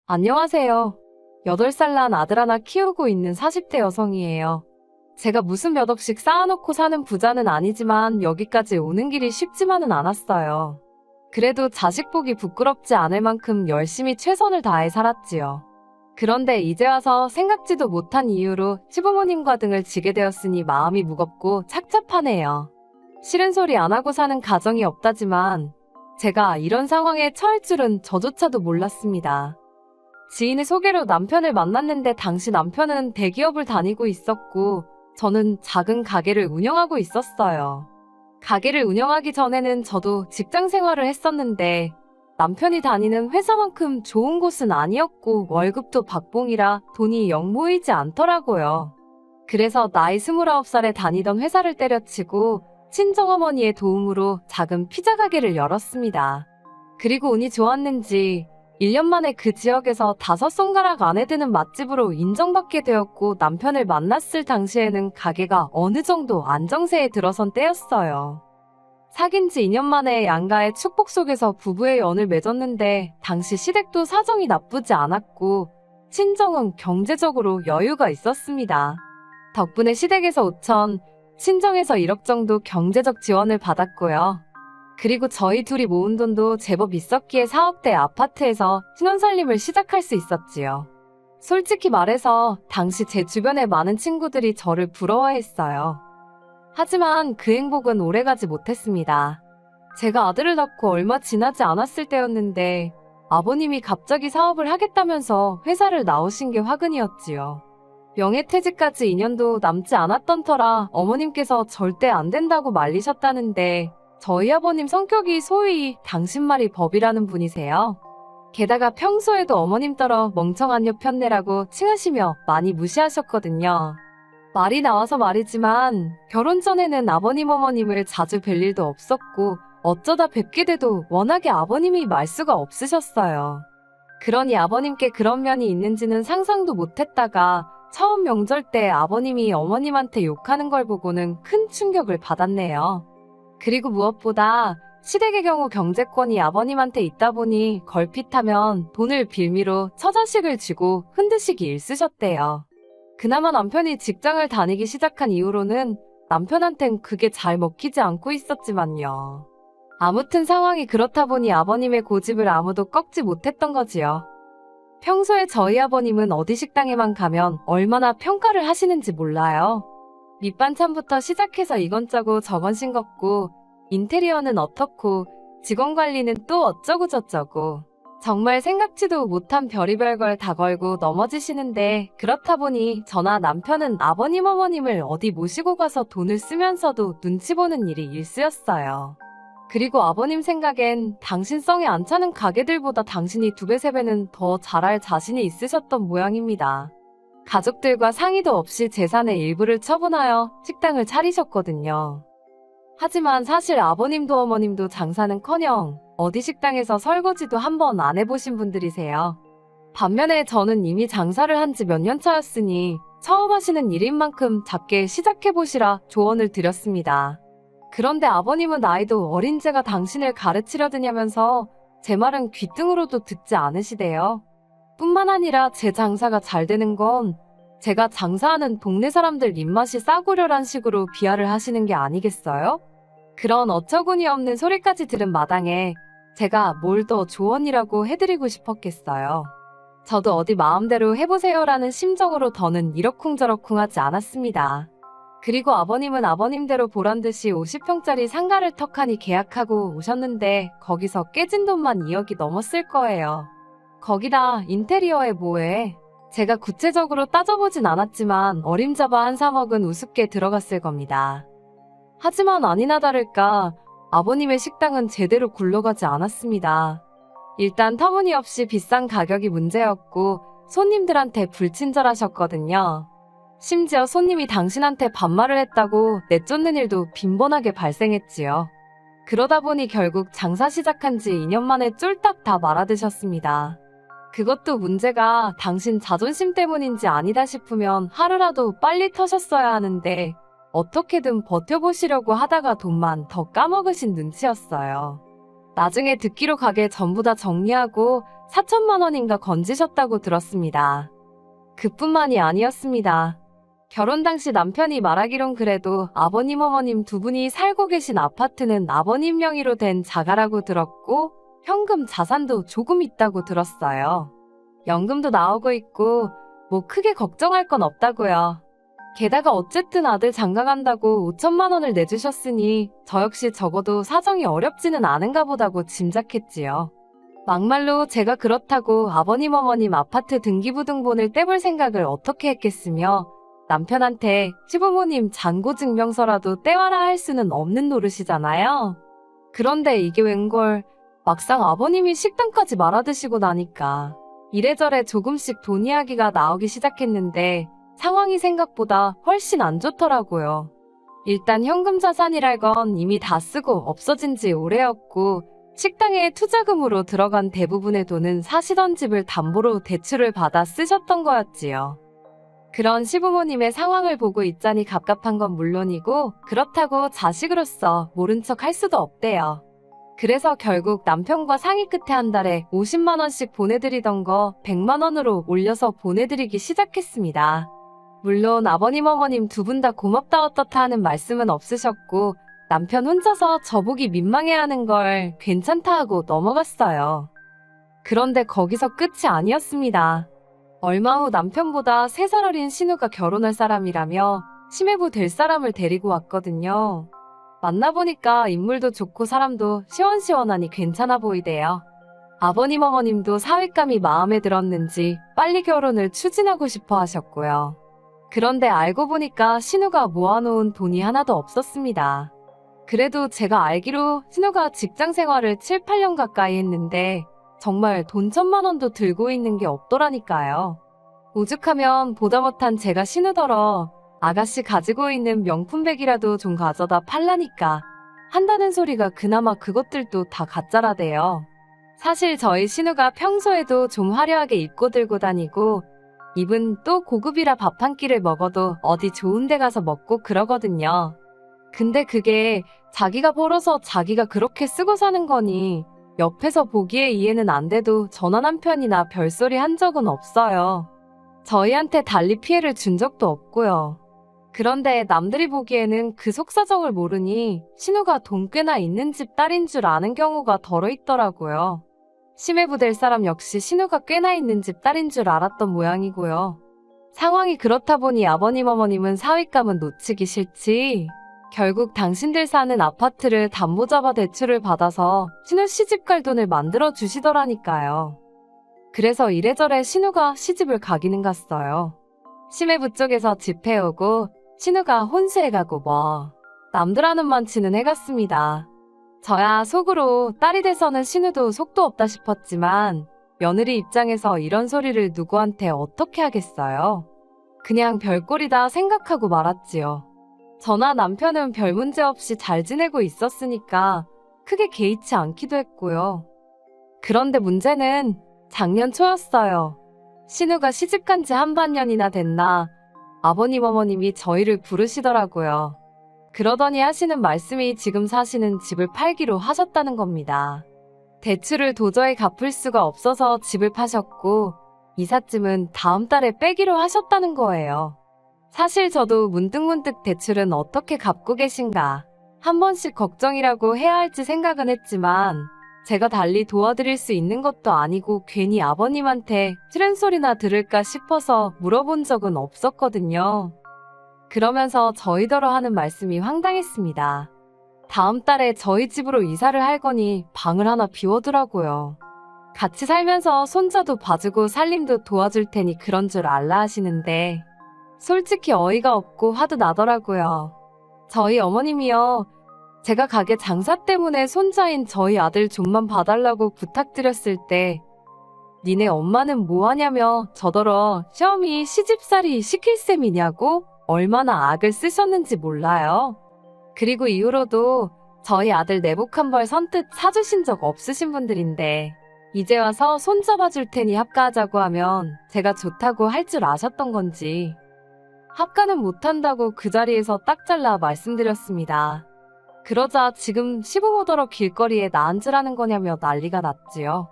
안녕하세요. 8살 난 아들 하나 키우고 있는 40대 여성이에요. 제가 무슨 몇 억씩 쌓아놓고 사는 부자는 아니지만 여기까지 오는 길이 쉽지만은 않았어요. 그래도 자식 보기 부끄럽지 않을 만큼 열심히 최선을 다해 살았지요. 그런데 이제 와서 생각지도 못한 이유로 시부모님과 등을 지게 되었으니 마음이 무겁고 착잡하네요. 싫은 소리 안 하고 사는 가정이 없다지만 제가 이런 상황에 처할 줄은 저조차도 몰랐습니다. 지인의 소개로 남편을 만났는데 당시 남편은 대기업을 다니고 있었고 저는 작은 가게를 운영하고 있었어요. 가게를 운영하기 전에는 저도 직장 생활을 했었는데 남편이 다니는 회사만큼 좋은 곳은 아니었고 월급도 박봉이라 돈이 영 모이지 않더라고요. 그래서 나이 29살에 다니던 회사를 때려치고 친정어머니의 도움으로 작은 피자 가게를 열었습니다. 그리고 운이 좋았는지 1년 만에 그 지역에서 5손가락 안에 드는 맛집으로 인정받게 되었고 남편을 만났을 당시에는 가게가 어느 정도 안정세에 들어선 때였어요. 사귄 지 2년 만에 양가의 축복 속에서 부부의 연을 맺었는데 당시 시댁도 사정이 나쁘지 않았고 친정은 경제적으로 여유가 있었습니다. 덕분에 시댁에서 5천, 친정에서 1억 정도 경제적 지원을 받았고요. 그리고 저희 둘이 모은 돈도 제법 있었기에 4억대 아파트에서 신혼살림을 시작할 수 있었지요. 솔직히 말해서 당시 제 주변의 많은 친구들이 저를 부러워했어요. 하지만 그 행복은 오래가지 못했습니다. 제가 아들을 낳고 얼마 지나지 않았을 때였는데 아버님이 갑자기 사업을 하겠다면서 회사를 나오신 게 화근이었지요. 명예퇴직까지 2년도 남지 않았던 터라 어머님께서 절대 안 된다고 말리셨다는데 저희 아버님 성격이 소위 당신 말이 법이라는 분이세요. 게다가 평소에도 어머님 따라 멍청한 여 편내라고 칭하시며 많이 무시하셨거든요. 말이 나와서 말이지만 결혼 전에는 아버님 어머님을 자주 뵐 일도 없었고 어쩌다 뵙게 돼도 워낙에 아버님이 말수가 없으셨어요. 그러니 아버님께 그런 면이 있는지는 상상도 못했다가 처음 명절 때 아버님이 어머님한테 욕하는 걸 보고는 큰 충격을 받았네요. 그리고 무엇보다 시댁의 경우 경제권이 아버님한테 있다 보니 걸핏하면 돈을 빌미로 처자식을 쥐고 흔드시기 일쑤셨대요. 그나마 남편이 직장을 다니기 시작한 이후로는 남편한텐 그게 잘 먹히지 않고 있었지만요. 아무튼 상황이 그렇다 보니 아버님의 고집을 아무도 꺾지 못했던 거지요. 평소에 저희 아버님은 어디 식당에만 가면 얼마나 평가를 하시는지 몰라요. 밑반찬부터 시작해서 이건 짜고 저건 싱겁고 인테리어는 어떻고 직원 관리는 또 어쩌고 저쩌고 정말 생각지도 못한 별의별 걸 다 걸고 넘어지시는데 그렇다 보니 저나 남편은 아버님 어머님을 어디 모시고 가서 돈을 쓰면서도 눈치 보는 일이 일쑤였어요. 그리고 아버님 생각엔 당신 성에 안 차는 가게들보다 당신이 2배, 3배는 더 잘할 자신이 있으셨던 모양입니다. 가족들과 상의도 없이 재산의 일부를 처분하여 식당을 차리셨거든요. 하지만 사실 아버님도 어머님도 장사는커녕 어디 식당에서 설거지도 한번 안 해보신 분들이세요. 반면에 저는 이미 장사를 한 지 몇 년 차였으니 처음 하시는 일인 만큼 작게 시작해보시라 조언을 드렸습니다. 그런데 아버님은 나이도 어린 제가 당신을 가르치려 드냐면서 제 말은 귓등으로도 듣지 않으시대요. 뿐만 아니라 제 장사가 잘 되는 건 제가 장사하는 동네 사람들 입맛이 싸구려란 식으로 비하를 하시는 게 아니겠어요? 그런 어처구니 없는 소리까지 들은 마당에 제가 뭘 더 조언이라고 해드리고 싶었겠어요. 저도 어디 마음대로 해보세요라는 심정으로 더는 이러쿵저러쿵 하지 않았습니다. 그리고 아버님은 아버님대로 보란듯이 50평짜리 상가를 턱하니 계약하고 오셨는데 거기서 깨진 돈만 2억이 넘었을 거예요. 거기다 인테리어에 뭐해? 제가 구체적으로 따져보진 않았지만 어림잡아 한 3억은 우습게 들어갔을 겁니다. 하지만 아니나 다를까 아버님의 식당은 제대로 굴러가지 않았습니다. 일단 터무니없이 비싼 가격이 문제였고 손님들한테 불친절하셨거든요. 심지어 손님이 당신한테 반말을 했다고 내쫓는 일도 빈번하게 발생했지요. 그러다 보니 결국 장사 시작한 지 2년 만에 쫄딱 다 말아드셨습니다. 그것도 문제가 당신 자존심 때문인지 아니다 싶으면 하루라도 빨리 터셨어야 하는데 어떻게든 버텨보시려고 하다가 돈만 더 까먹으신 눈치였어요. 나중에 듣기로 가게 전부 다 정리하고 4천만 원인가 건지셨다고 들었습니다. 그뿐만이 아니었습니다. 결혼 당시 남편이 말하기론 그래도 아버님 어머님 두 분이 살고 계신 아파트는 아버님 명의로 된 자가라고 들었고 현금 자산도 조금 있다고 들었어요. 연금도 나오고 있고 뭐 크게 걱정할 건 없다고요. 게다가 어쨌든 아들 장가간다고 5천만 원을 내주셨으니 저 역시 적어도 사정이 어렵지는 않은가 보다고 짐작했지요. 막말로 제가 그렇다고 아버님 어머님 아파트 등기부등본을 떼볼 생각을 어떻게 했겠으며 남편한테 시부모님 잔고증명서라도 떼와라 할 수는 없는 노릇이잖아요. 그런데 이게 웬걸 막상 아버님이 식당까지 말아드시고 나니까 이래저래 조금씩 돈 이야기가 나오기 시작했는데 상황이 생각보다 훨씬 안 좋더라고요. 일단 현금 자산이랄 건 이미 다 쓰고 없어진 지 오래였고 식당에 투자금으로 들어간 대부분의 돈은 사시던 집을 담보로 대출을 받아 쓰셨던 거였지요. 그런 시부모님의 상황을 보고 있자니 갑갑한 건 물론이고 그렇다고 자식으로서 모른 척 할 수도 없대요. 그래서 결국 남편과 상의 끝에 한 달에 50만 원씩 보내드리던 거 100만 원으로 올려서 보내드리기 시작했습니다. 물론 아버님 어머님 두 분 다 고맙다 어떻다 하는 말씀은 없으셨고 남편 혼자서 저보기 민망해하는 걸 괜찮다 하고 넘어갔어요. 그런데 거기서 끝이 아니었습니다. 얼마 후 남편보다 3살 어린 신우가 결혼할 사람이라며 시매부 될 사람을 데리고 왔거든요. 만나보니까 인물도 좋고 사람도 시원시원하니 괜찮아 보이대요. 아버님 어머님도 사윗감이 마음에 들었는지 빨리 결혼을 추진하고 싶어 하셨고요. 그런데 알고 보니까 신우가 모아놓은 돈이 하나도 없었습니다. 그래도 제가 알기로 신우가 직장 생활을 7, 8년 가까이 했는데 정말 돈 1,000만 원도 들고 있는 게 없더라니까요. 오죽하면 보다 못한 제가 신우더러 아가씨 가지고 있는 명품백이라도 좀 가져다 팔라니까 한다는 소리가 그나마 그것들도 다 가짜라대요. 사실 저희 신우가 평소에도 좀 화려하게 입고 들고 다니고 입은 또 고급이라 밥 한 끼를 먹어도 어디 좋은 데 가서 먹고 그러거든요. 근데 그게 자기가 벌어서 자기가 그렇게 쓰고 사는 거니 옆에서 보기에 이해는 안 돼도 전화 한 편이나 별소리 한 적은 없어요. 저희한테 달리 피해를 준 적도 없고요. 그런데 남들이 보기에는 그 속사정을 모르니 신우가 돈 꽤나 있는 집 딸인 줄 아는 경우가 덜어 있더라고요. 시매부 될 사람 역시 신우가 꽤나 있는 집 딸인 줄 알았던 모양이고요. 상황이 그렇다 보니 아버님 어머님은 사윗감은 놓치기 싫지 결국 당신들 사는 아파트를 담보 잡아 대출을 받아서 신우 시집 갈 돈을 만들어 주시더라니까요. 그래서 이래저래 신우가 시집을 가기는 갔어요. 시매부 쪽에서 집 해오고 신우가 혼수해 가고 뭐 남들 하는 만치는 해갔습니다. 저야 속으로 딸이 돼서는 신우도 속도 없다 싶었지만 며느리 입장에서 이런 소리를 누구한테 어떻게 하겠어요. 그냥 별꼴이다 생각하고 말았지요. 저나 남편은 별 문제 없이 잘 지내고 있었으니까 크게 개의치 않기도 했고요. 그런데 문제는 작년 초였어요. 신우가 시집간 지 한 반년이나 됐나 아버님 어머님이 저희를 부르시더라고요. 그러더니 하시는 말씀이 지금 사시는 집을 팔기로 하셨다는 겁니다. 대출을 도저히 갚을 수가 없어서 집을 파셨고 이삿짐은 다음 달에 빼기로 하셨다는 거예요. 사실 저도 문득문득 대출은 어떻게 갚고 계신가 한 번씩 걱정이라고 해야 할지 생각은 했지만 제가 달리 도와드릴 수 있는 것도 아니고 괜히 아버님한테 싫은 소리나 들을까 싶어서 물어본 적은 없었거든요. 그러면서 저희더러 하는 말씀이 황당했습니다. 다음 달에 저희 집으로 이사를 할 거니 방을 하나 비워두라고요. 같이 살면서 손자도 봐주고 살림도 도와줄 테니 그런 줄 알라 하시는데 솔직히 어이가 없고 화도 나더라고요. 저희 어머님이요. 제가 가게 장사 때문에 손자인 저희 아들 좀만 봐달라고 부탁드렸을 때 니네 엄마는 뭐하냐며 저더러 시어미 시집살이 시킬 셈이냐고 얼마나 악을 쓰셨는지 몰라요. 그리고 이후로도 저희 아들 내복 한 벌 선뜻 사주신 적 없으신 분들인데 이제 와서 손잡아줄 테니 합가하자고 하면 제가 좋다고 할 줄 아셨던 건지 합가는 못한다고 그 자리에서 딱 잘라 말씀드렸습니다. 그러자 지금 시부모더러 길거리에 나 앉으라는 거냐며 난리가 났지요.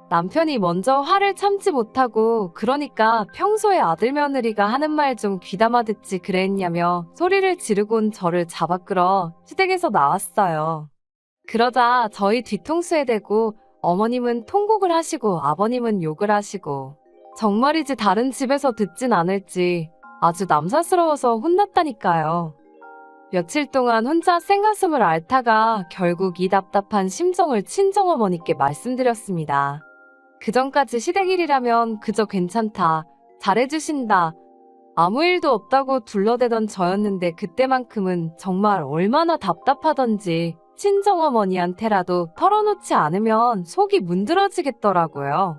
남편이 먼저 화를 참지 못하고 그러니까 평소에 아들 며느리가 하는 말 좀 귀담아 듣지 그랬냐며 소리를 지르곤 저를 잡아 끌어 시댁에서 나왔어요. 그러자 저희 뒤통수에 대고 어머님은 통곡을 하시고 아버님은 욕을 하시고 정말이지 다른 집에서 듣진 않을지 아주 남사스러워서 혼났다니까요. 며칠 동안 혼자 생가슴을 앓다가 결국 이 답답한 심정을 친정어머니께 말씀드렸습니다. 그전까지 시댁 일이라면 그저 괜찮다, 잘해주신다, 아무 일도 없다고 둘러대던 저였는데 그때만큼은 정말 얼마나 답답하던지 친정어머니한테라도 털어놓지 않으면 속이 문드러지겠더라고요.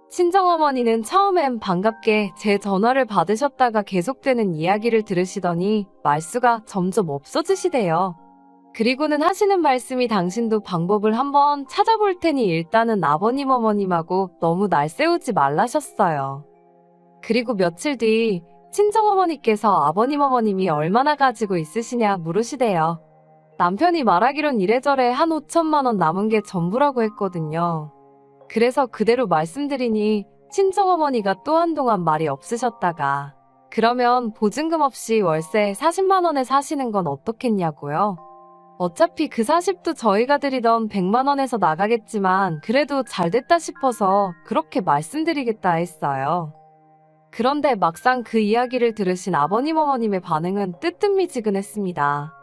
친정어머니는 처음엔 반갑게 제 전화를 받으셨다가 계속되는 이야기를 들으시더니 말수가 점점 없어지시대요. 그리고는 하시는 말씀이 당신도 방법을 한번 찾아볼 테니 일단은 아버님 어머님하고 너무 날 세우지 말라셨어요. 그리고 며칠 뒤 친정어머니께서 아버님 어머님이 얼마나 가지고 있으시냐 물으시대요. 남편이 말하기론 이래저래 한 5천만 원 남은 게 전부라고 했거든요. 그래서 그대로 말씀드리니 친정어머니가 또 한동안 말이 없으셨다가 그러면 보증금 없이 월세 40만 원에 사시는 건 어떻겠냐고요. 어차피 그 40도 저희가 드리던 100만 원에서 나가겠지만 그래도 잘됐다 싶어서 그렇게 말씀드리겠다 했어요. 그런데 막상 그 이야기를 들으신 아버님 어머님의 반응은 뜨뜻미지근했습니다.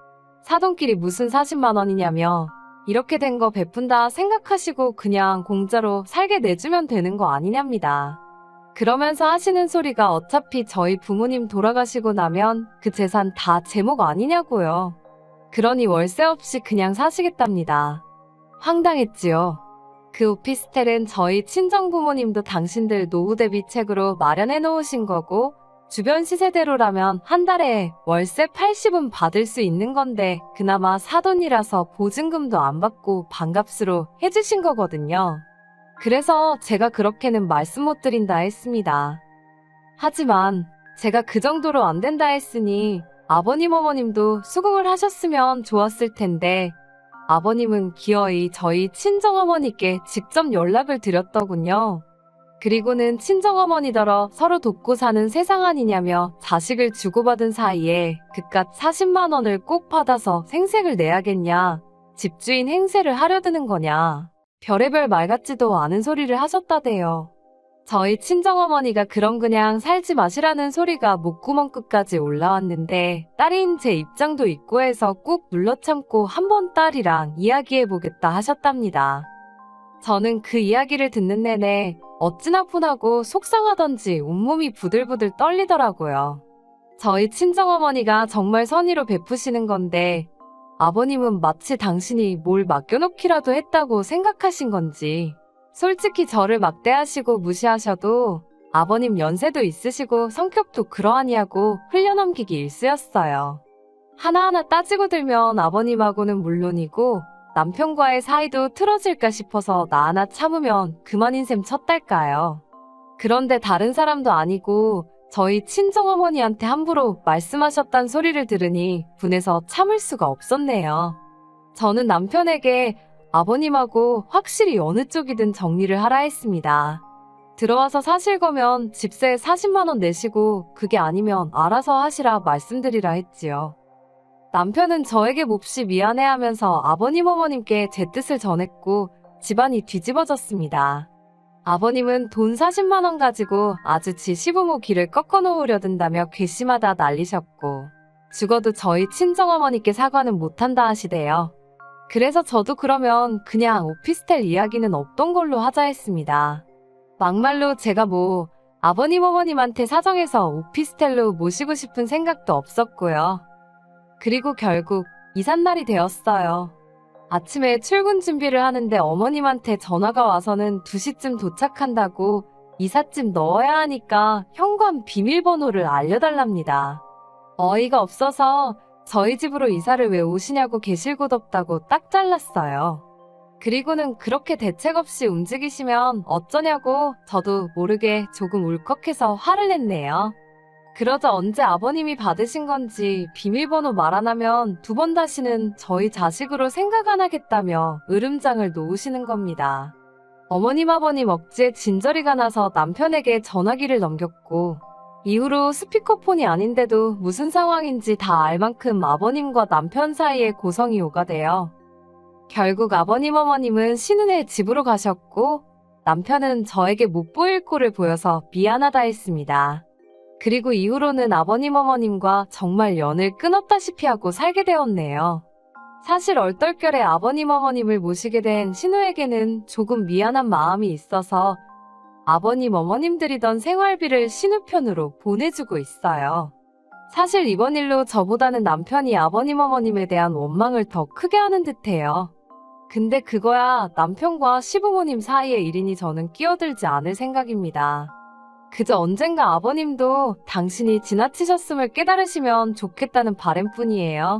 사돈끼리 무슨 40만 원이냐며 이렇게 된 거 베푼다 생각하시고 그냥 공짜로 살게 내주면 되는 거 아니냐입니다. 그러면서 하시는 소리가 어차피 저희 부모님 돌아가시고 나면 그 재산 다 제목 아니냐고요. 그러니 월세 없이 그냥 사시겠답니다. 황당했지요. 그 오피스텔은 저희 친정부모님도 당신들 노후 대비책으로 마련해 놓으신 거고 주변 시세대로라면 한 달에 월세 80은 받을 수 있는 건데 그나마 사돈이라서 보증금도 안 받고 반값으로 해주신 거거든요. 그래서 제가 그렇게는 말씀 못 드린다 했습니다. 하지만 제가 그 정도로 안 된다 했으니 아버님 어머님도 수긍을 하셨으면 좋았을 텐데 아버님은 기어이 저희 친정어머니께 직접 연락을 드렸더군요. 그리고는 친정어머니더러 서로 돕고 사는 세상 아니냐며 자식을 주고받은 사이에 그깟 40만 원을 꼭 받아서 생색을 내야겠냐, 집주인 행세를 하려드는 거냐, 별의별 말 같지도 않은 소리를 하셨다대요. 저희 친정어머니가 그럼 그냥 살지 마시라는 소리가 목구멍 끝까지 올라왔는데 딸인 제 입장도 있고 해서 꾹 눌러 참고 한번 딸이랑 이야기해보겠다 하셨답니다. 저는 그 이야기를 듣는 내내 어찌나 분하고 속상하던지 온몸이 부들부들 떨리더라고요. 저희 친정어머니가 정말 선의로 베푸시는 건데 아버님은 마치 당신이 뭘 맡겨놓기라도 했다고 생각하신 건지 솔직히 저를 막대하시고 무시하셔도 아버님 연세도 있으시고 성격도 그러하냐고 흘려넘기기 일쑤였어요. 하나하나 따지고 들면 아버님하고는 물론이고 남편과의 사이도 틀어질까 싶어서 나 하나 참으면 그만인 셈 쳤달까요. 그런데 다른 사람도 아니고 저희 친정어머니한테 함부로 말씀하셨단 소리를 들으니 분해서 참을 수가 없었네요. 저는 남편에게 아버님하고 확실히 어느 쪽이든 정리를 하라 했습니다. 들어와서 사실 거면 집세 40만 원 내시고 그게 아니면 알아서 하시라 말씀드리라 했지요. 남편은 저에게 몹시 미안해하면서 아버님 어머님께 제 뜻을 전했고 집안이 뒤집어졌습니다. 아버님은 돈 40만 원 가지고 아주 지 시부모 길을 꺾어 놓으려 든다며 괘씸하다 난리셨고 죽어도 저희 친정어머니께 사과는 못한다 하시대요. 그래서 저도 그러면 그냥 오피스텔 이야기는 없던 걸로 하자 했습니다. 막말로 제가 뭐 아버님 어머님한테 사정해서 오피스텔로 모시고 싶은 생각도 없었고요. 그리고 결국 이삿날이 되었어요. 아침에 출근 준비를 하는데 어머님한테 전화가 와서는 2시쯤 도착한다고 이삿짐 넣어야 하니까 현관 비밀번호를 알려달랍니다. 어이가 없어서 저희 집으로 이사를 왜 오시냐고 계실 곳 없다고 딱 잘랐어요. 그리고는 그렇게 대책 없이 움직이시면 어쩌냐고 저도 모르게 조금 울컥해서 화를 냈네요. 그러자 언제 아버님이 받으신 건지 비밀번호 말 안 하면 2번 다시는 저희 자식으로 생각 안 하겠다며 으름장을 놓으시는 겁니다. 어머님 아버님 억지에 진저리가 나서 남편에게 전화기를 넘겼고 이후로 스피커폰이 아닌데도 무슨 상황인지 다 알 만큼 아버님과 남편 사이에 고성이 오가돼요. 결국 아버님 어머님은 신혼에 집으로 가셨고 남편은 저에게 못 보일 꼴을 보여서 미안하다 했습니다. 그리고 이후로는 아버님 어머님과 정말 연을 끊었다시피 하고 살게 되었네요. 사실 얼떨결에 아버님 어머님을 모시게 된 신우에게는 조금 미안한 마음이 있어서 아버님 어머님 들이던 생활비를 신우편으로 보내주고 있어요. 사실 이번 일로 저보다는 남편이 아버님 어머님에 대한 원망을 더 크게 하는 듯해요. 근데 그거야 남편과 시부모님 사이의 일이니 저는 끼어들지 않을 생각입니다. 그저 언젠가 아버님도 당신이 지나치셨음을 깨달으시면 좋겠다는 바람뿐이에요.